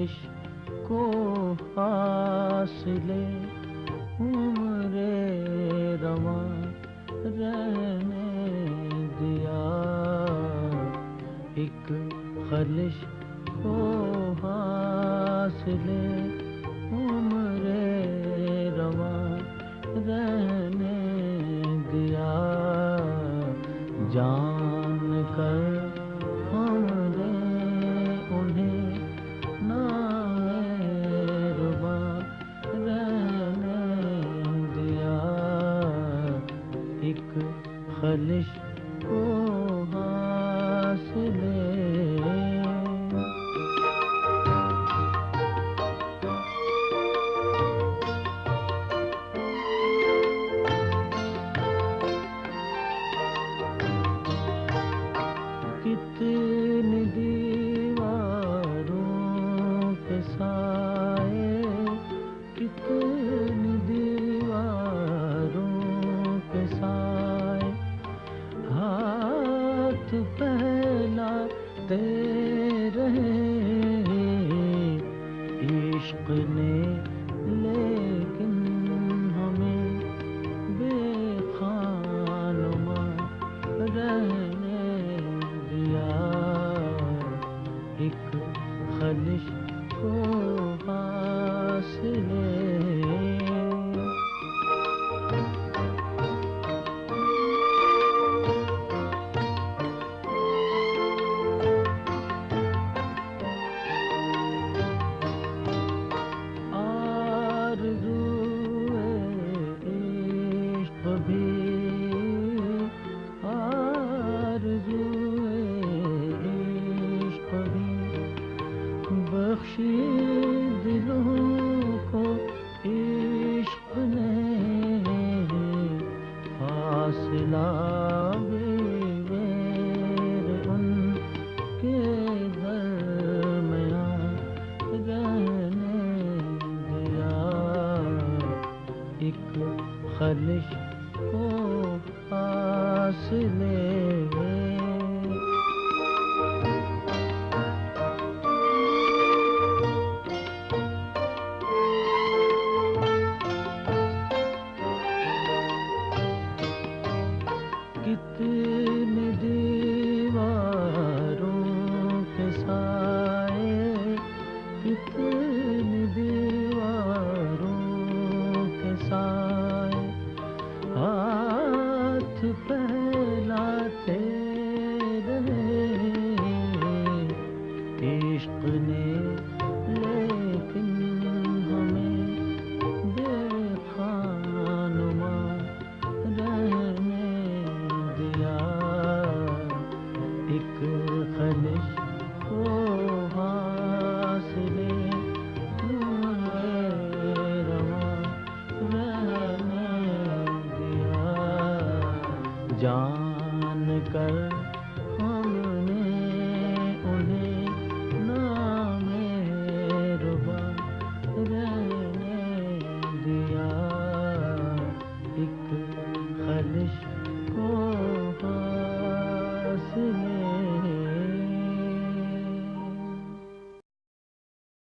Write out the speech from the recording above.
خلش کو حاصل عمر رواں رہنے دیا، ایک خلش کو حاصل عمر رواں رہنے دیا، جان کر ہم نے انہیں نامہرباں رہنے دیا، ایک خلش کو حاصل کتنی دیواروں کے سائے، کتنی دیواروں کے سائے، ہاتھ پھیلاتے رہے عشق نے، لیکن ہمیں بے خانماں رہنے دیا، ایک خلش کو حاصل آرزوئے عشق بھی، آرزوئے عشق بھی بخشی دلوں کو عشق نے، فاصلہ بھی غیر ان کے درمیان رہنے دیا، ایک خلش کو حاصل کتنی دیواروں کے سائے، کتنی دیواروں کے سائے، ہاتھ پھیلاتے رہے عشق نے، لیکن ہمیں بے خانماں رہنے دیا، ایک خلش کو حاصل عمر رواں رہنے دیا، جان کر